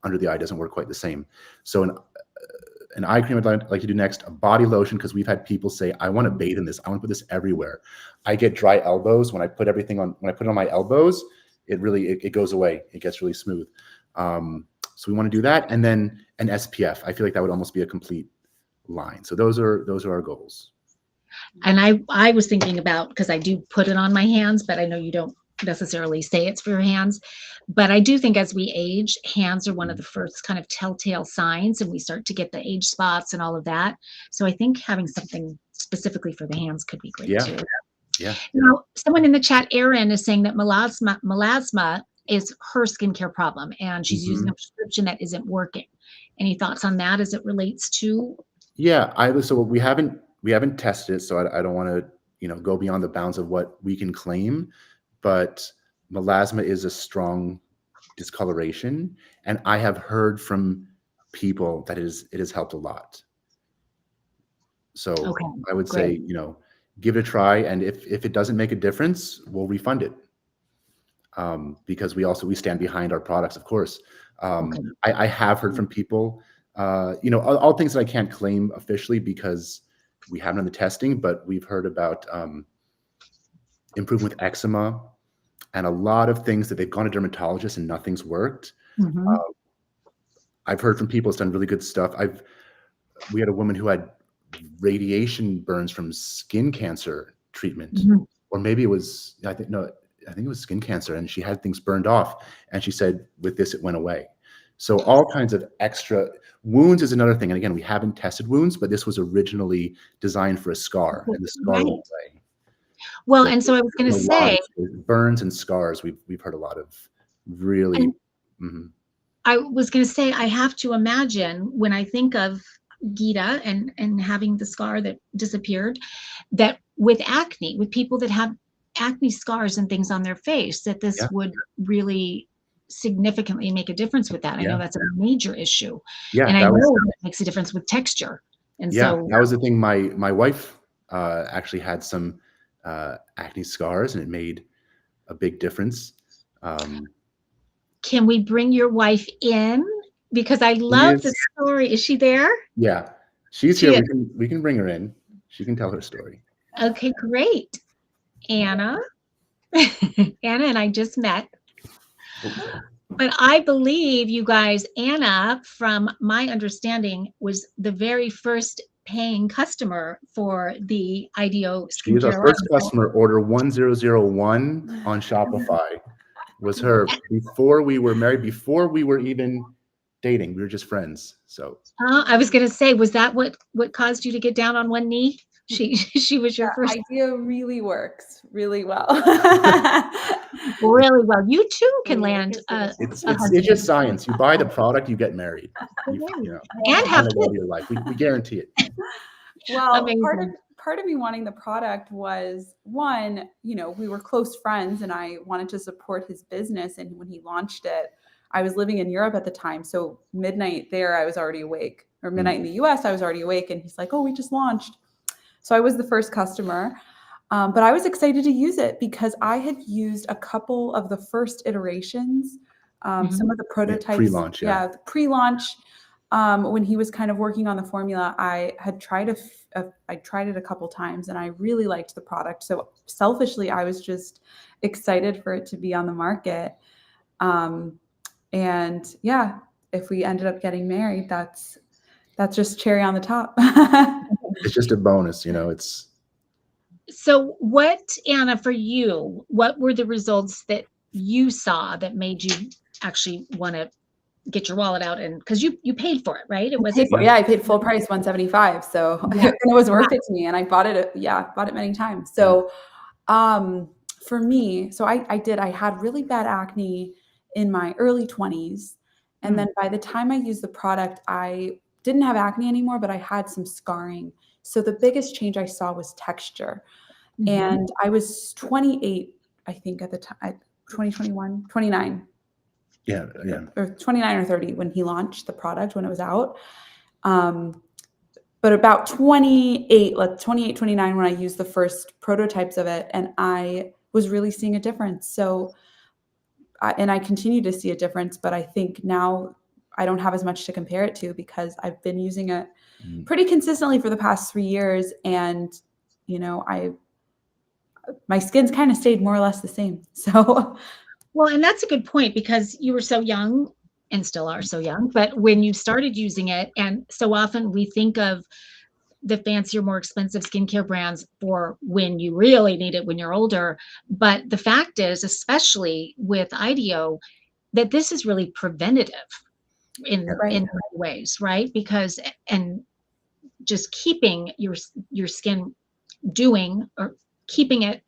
under the eye doesn't work quite the same. So an eye cream I'd like to do next, a body lotion, because we've had people say, I want to bathe in this. I want to put this everywhere. I get dry elbows when I put when I put it on my elbows, it goes away. It gets really smooth. So we want to do that. And then an SPF. I feel like that would almost be a complete line. So those are our goals. And I was thinking about, because I do put it on my hands, but I know you don't necessarily say it's for your hands. But I do think as we age, hands are one of the first kind of telltale signs, and we start to get the age spots and all of that. So I think having something specifically for the hands could be great Yeah. too. Yeah. Now, someone in the chat, Erin, is saying that melasma is her skincare problem, and she's using Mhm. a prescription that isn't working. Any thoughts on that as it relates to? Yeah, so we haven't tested it, so I don't want to go beyond the bounds of what we can claim, but melasma is a strong discoloration, and I have heard from people that it has helped a lot. So Okay, I would great. say give it a try, and if it doesn't make a difference, we'll refund it, because we stand behind our products, of course. Okay. I have heard from people, all things that I can't claim officially because we haven't done the testing, but we've heard about improvement with eczema and a lot of things that they've gone to dermatologists and nothing's worked. Mhm. Uh, I've heard from people it's done really good stuff. We had a woman who had radiation burns from skin cancer treatment, Mhm. or maybe it was, I think, no, I think it was skin cancer, and she had things burned off, and she said with this it went away. So all kinds of extra wounds is another thing. And again, we haven't tested wounds, but this was originally designed for a scar, and the scar went Right. away. Well, So and so I was going a to lot say, of burns and scars. We've heard a lot of really. and Mhm. I was going to say, I have to imagine when I think of Gita and having the scar that disappeared, that with acne, with people that have acne scars and things on their face, that Yeah, this would really significantly make a difference with that. I know yeah, that's a major issue, yeah. and I That was know it makes a difference with texture. And Yeah, so, that was the thing. My wife actually had some acne scars, and it made a big difference. Um, can we bring your wife in because I She love the is, story. Is she there? yeah, she's She here. is. We can bring her in. She can tell her story. Okay, great. Anna. Anna and I just met, Oh, sorry. but I believe you guys, Anna, from my understanding, was the very first paying customer for the IDEO She is our skincare first line. customer. Order 1001 on Shopify was her before we were married, before we were even dating. We were just friends. So I was going to say, was that what caused you to get down on one knee? She was your first. Idea really works really well. Really well. You too can land a it's husband. just science. You buy the product, you get married. You know, And have the love of your life. We guarantee it. Well, Amazing. part of me wanting the product was, one, we were close friends and I wanted to support his business. And when he launched it, I was living in Europe at the time. So midnight there, I was already awake, or midnight in the US, I was already awake. And he's like, oh, we just launched. So I was the first customer. But I was excited to use it because I had used a couple of the first iterations, some of the prototypes. Pre-launch, the pre-launch. When he was kind of working on the formula, I had tried I tried it a couple times and I really liked the product. So selfishly, I was just excited for it to be on the market. And yeah, if we ended up getting married, that's just cherry on the top. It's just a bonus, it's. So what, Anna, for you, what were the results that you saw that made you actually want to get your wallet out? And because you paid for it, right? It was I paid full price, $175. So it was worth it to me. And I bought it many times. So for me, I had really bad acne in my early 20s. And then by the time I used the product, I didn't have acne anymore, but I had some scarring. So the biggest change I saw was texture. And I was 28, I think, at the time, 2021, 29. Yeah. Or 29 or 30 when he launched the product, when it was out. But about 28, 29, when I used the first prototypes of it, and I was really seeing a difference. So, and I continue to see a difference, but I think now I don't have as much to compare it to because I've been using it pretty consistently for the past 3 years. And, my skin's kind of stayed more or less the same. So, well, and that's a good point because you were so young and still are so young, but when you started using it, and so often we think of the fancier, more expensive skincare brands for when you really need it when you're older. But the fact is, especially with IDEO, that this is really preventative in many ways, right? Because, and just keeping your skin doing, or keeping it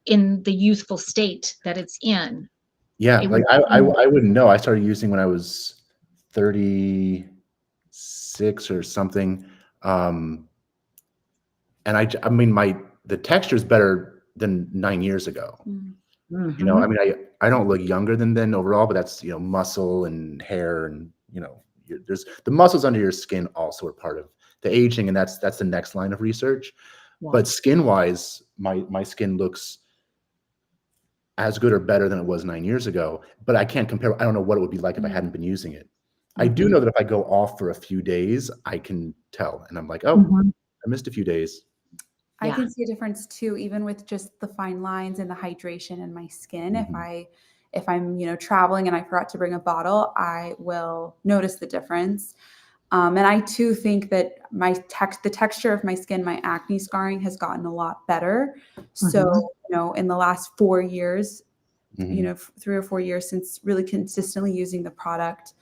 in the youthful state that it's in. Yeah, like I wouldn't know. I started using when I was 36 or something. And I mean, the texture is better than 9 years ago. I mean, I don't look younger than then overall, but that's, muscle and hair and, there's the muscles under your skin also are part of the aging. And that's the next line of research. Yeah. But skin wise, my skin looks as good or better than it was 9 years ago, but I can't compare. I don't know what it would be like if I hadn't been using it. I do know that if I go off for a few days, I can tell. And I'm like, oh, I missed a few days. I can see a difference too, even with just the fine lines and the hydration in my skin. If I'm, traveling and I forgot to bring a bottle, I will notice the difference. And I too think that the texture of my skin, my acne scarring has gotten a lot better. So, in the last 4 years, 3 or 4 years since really consistently using the product,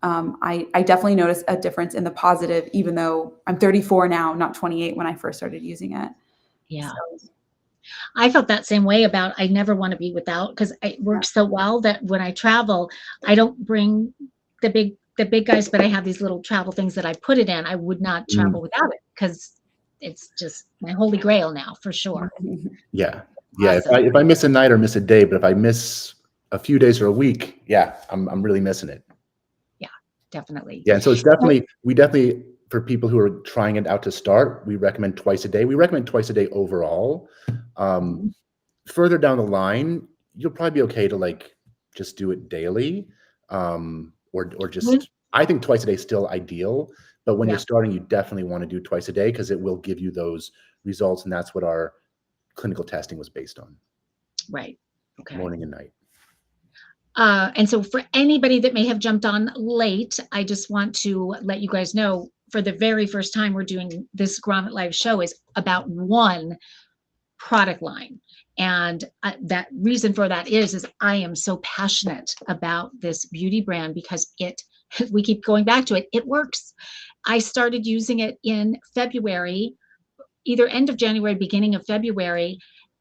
I definitely noticed a difference in the positive, even though I'm 34 now, not 28 when I first started using it. Yeah. So. I felt that same way about, I never want to be without, because it works so well that when I travel, I don't bring the big guys, but I have these little travel things that I put it in. I would not travel without it because it's just my holy grail now, for sure. Yeah. Yeah. Awesome. If I miss a night or miss a day, but if I miss a few days or a week, I'm really missing it. Yeah, definitely. Yeah. And so it's we definitely, for people who are trying it out to start, we recommend twice a day. We recommend twice a day overall. Further down the line, you'll probably be okay to just do it daily, or just I think twice a day is still ideal, but when you're Yeah, starting, you definitely want to do twice a day because it will give you those results, and that's what our clinical testing was based on, right. Okay. morning and night. And so for anybody that may have jumped on late, I just want to let you guys know for the very first time we're doing this Grommet Live show is about one product line. And that reason for that is I am so passionate about this beauty brand because we keep going back to it. It works. I started using it in February, either end of January, beginning of February,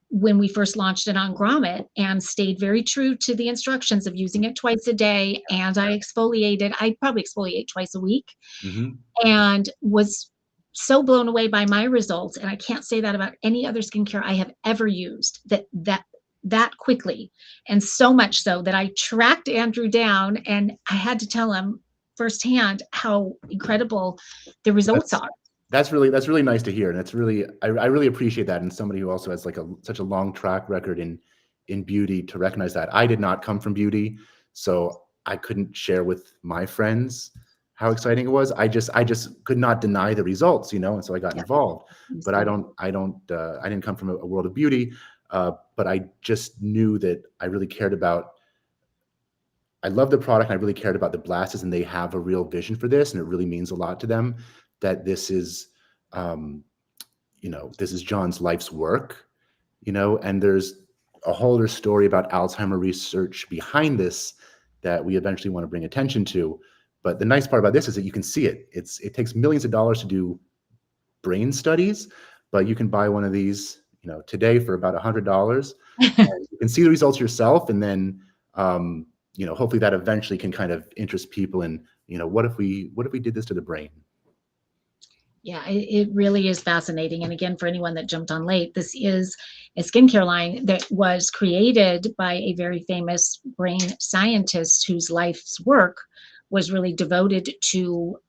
when we first launched it on Grommet, and stayed very true to the instructions of using it twice a day. And I exfoliated. I probably exfoliate twice a week, Mm-hmm. and was so blown away by my results. And I can't say that about any other skincare I have ever used that quickly. And so much so that I tracked Andrew down and I had to tell him firsthand how incredible the results That's are. that's really nice to hear, and it's really I really appreciate that. And somebody who also has like such a long track record in beauty to recognize that. I did not come from beauty, so I couldn't share with my friends how exciting it was. I just could not deny the results, and so I got Yeah, involved. But absolutely. I didn't come from a world of beauty, but I just knew that I really cared about. I love the product. And I really cared about the Blasses, and they have a real vision for this, and it really means a lot to them that this is, um, this is John's life's work, and there's a whole other story about Alzheimer research behind this that we eventually want to bring attention to. But the nice part about this is that you can see it. It takes millions of dollars to do brain studies, but you can buy one of these, today for about $100. You can see the results yourself, and then hopefully that eventually can kind of interest people in, what if we did this to the brain? Yeah, it really is fascinating. And again, for anyone that jumped on late, this is a skincare line that was created by a very famous brain scientist whose life's work was really devoted to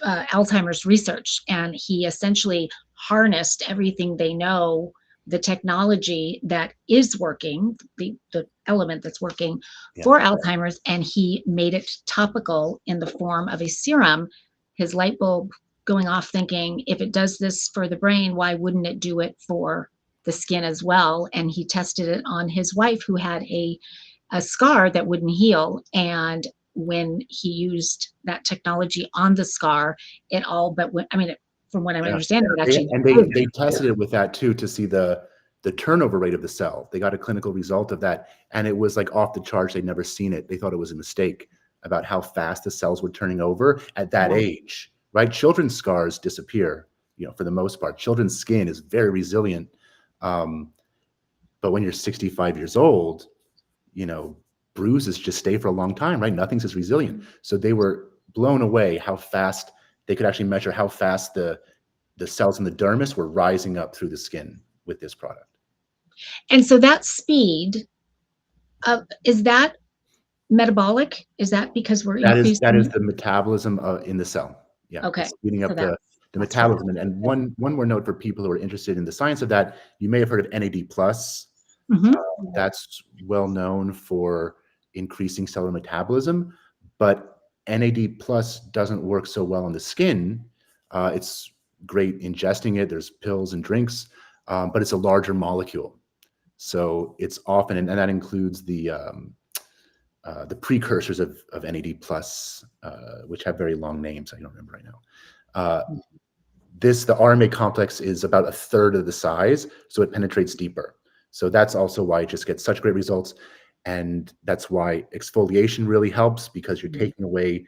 Alzheimer's research. And he essentially harnessed everything they know, the technology that is working, the element that's working Yeah. for Alzheimer's, and he made it topical in the form of a serum. His light bulb going off thinking, if it does this for the brain, why wouldn't it do it for the skin as well? And he tested it on his wife who had a scar that wouldn't heal. And when he used that technology on the scar, it all but went, I mean, from what I Yeah. understand, it They, actually and they tested it with that too to see the turnover rate of the cell. They got a clinical result of that, and it was like off the charts. They'd never seen it. They thought it was a mistake about how fast the cells were turning over at that age. Right? Children's scars disappear, for the most part. Children's skin is very resilient, but when you're 65 years old, bruises just stay for a long time, right? Nothing's as resilient. So they were blown away how fast they could actually measure how fast the cells in the dermis were rising up through the skin with this product. And so that speed, is that metabolic? Is that because we're That increasing? is the metabolism in the cell. Yeah, Okay. it's speeding So up the that's metabolism. And one more note for people who are interested in the science of that, you may have heard of NAD+. Mhm. That's well known for increasing cellular metabolism, but NAD+ doesn't work so well on the skin. It's great ingesting it. There's pills and drinks, but it's a larger molecule. So it's often, and that includes the precursors of NAD+, which have very long names. I don't remember right now. The RMA complex is about a third of the size, so it penetrates deeper. So that's also why it just gets such great results. And that's why exfoliation really helps, because you're taking away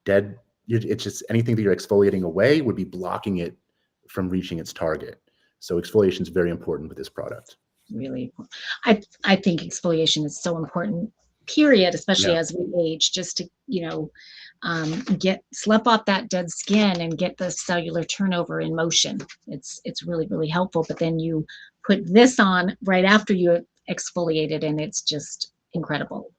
it's just anything that you're exfoliating away would be blocking it from reaching its target. So exfoliation is very important with this product. Really, I think exfoliation is so important, period, especially as we age, just to, slough off that dead skin and get the cellular turnover in motion. It's really, really helpful. But then you put this on right after you exfoliated, and it's just incredible.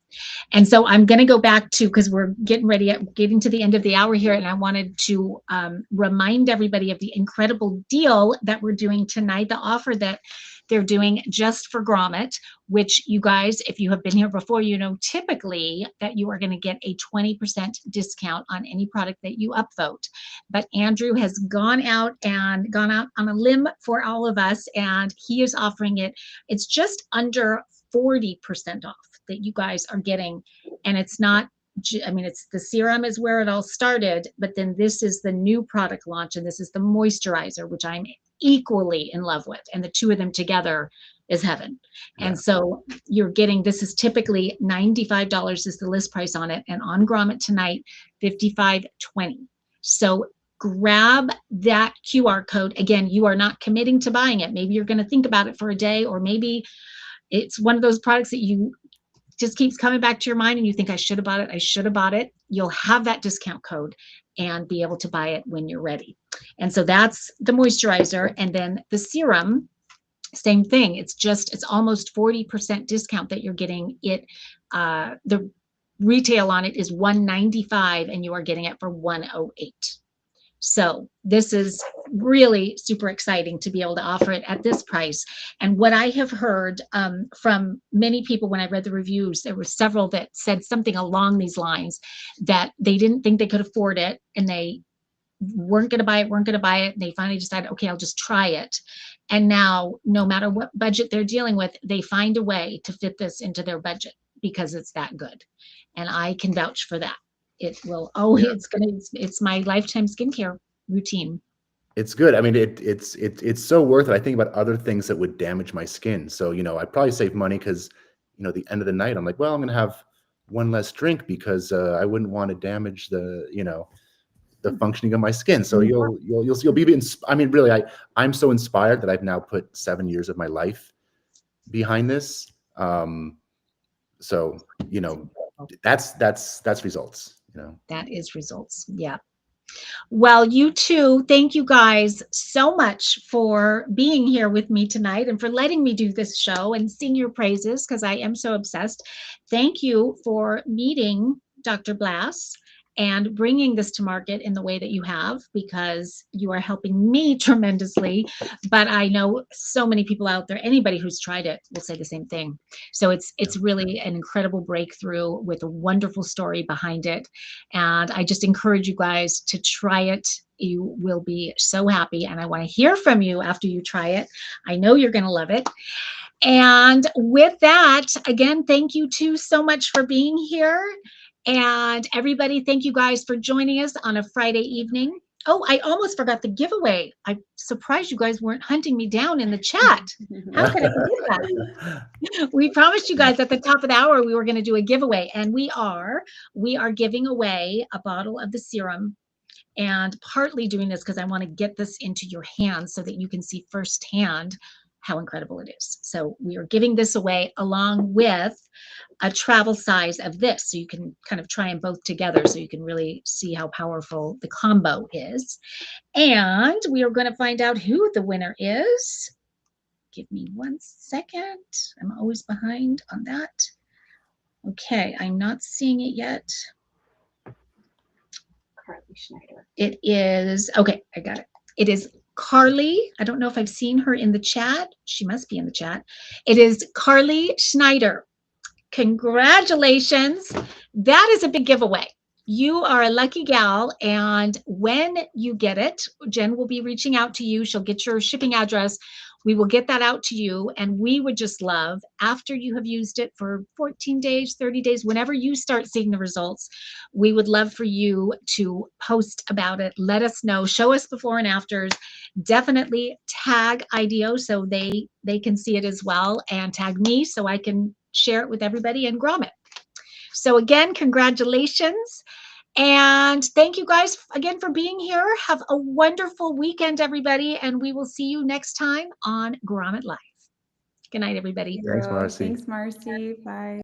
And so I'm going to go back to, because we're getting to the end of the hour here, and I wanted to remind everybody of the incredible deal that we're doing tonight, the offer that they're doing just for Grommet, which you guys, if you have been here before, you know typically that you are going to get a 20% discount on any product that you upvote. But Andrew has gone out on a limb for all of us, and he is offering it. It's just under 40% off that you guys are getting. And it's not, I mean, it's the serum is where it all started, but then this is the new product launch, and this is the moisturizer, which I'm equally in love with. And the two of them together is heaven. Yeah. And so you're getting, this is typically $95 is the list price on it. And on Grommet tonight, $55.20. So grab that QR code. Again, you are not committing to buying it. Maybe you're going to think about it for a day, or maybe it's one of those products that you just keeps coming back to your mind and you think, I should have bought it. I should have bought it. You'll have that discount code and be able to buy it when you're ready. And so that's the moisturizer. And then the serum, same thing. It's almost 40% discount that you're getting it. The retail on it is $195 and you are getting it for $108. So this is really super exciting to be able to offer it at this price. And what I have heard from many people when I read the reviews, there were several that said something along these lines, that they didn't think they could afford it and they weren't going to buy it. And they finally decided, okay, I'll just try it. And now, no matter what budget they're dealing with, they find a way to fit this into their budget because it's that good. And I can vouch for that. It will always, it's my lifetime skincare routine. It's good. I mean, it's so worth it. I think about other things that would damage my skin. So, I probably save money because, at the end of the night, I'm like, well, I'm going to have one less drink because I wouldn't want to damage the functioning of my skin. So you'll be, I mean, really, I'm so inspired that I've now put 7 years of my life behind this. So, that's results. That is results. Yeah. Well, you too. Thank you guys so much for being here with me tonight and for letting me do this show and sing your praises, because I am so obsessed. Thank you for meeting Dr. Blass and bringing this to market in the way that you have, because you are helping me tremendously. But I know so many people out there, anybody who's tried it will say the same thing. So it's really an incredible breakthrough with a wonderful story behind it. And I just encourage you guys to try it. You will be so happy. And I want to hear from you after you try it. I know you're going to love it. And with that, again, thank you too so much for being here. And everybody, thank you guys for joining us on a Friday evening. Oh, I almost forgot the giveaway. I'm surprised you guys weren't hunting me down in the chat. How could I forget that? We promised you guys at the top of the hour we were going to do a giveaway, and we are giving away a bottle of the serum, and partly doing this because I want to get this into your hands so that you can see firsthand how incredible it is. So we are giving this away along with a travel size of this, so you can kind of try them both together so you can really see how powerful the combo is. And we are going to find out who the winner is. Give me 1 second. I'm always behind on that. Okay, I'm not seeing it yet. Carly Schneider. It is, okay, I got it. It is Carly. I don't know if I've seen her in the chat. She must be in the chat. It is Carly Schneider. Congratulations. That is a big giveaway. You are a lucky gal. And when you get it, Jen will be reaching out to you. She'll get your shipping address. We will get that out to you. And we would just love, after you have used it for 14 days, 30 days, whenever you start seeing the results, we would love for you to post about it. Let us know. Show us before and afters. Definitely tag IDEO so they can see it as well, and tag me so I can share it with everybody and Grommet. So again, congratulations. And thank you guys again for being here. Have a wonderful weekend, everybody. And we will see you next time on Grommet Live. Good night, everybody. Thanks, Marcy. Thanks, Marcy. Bye.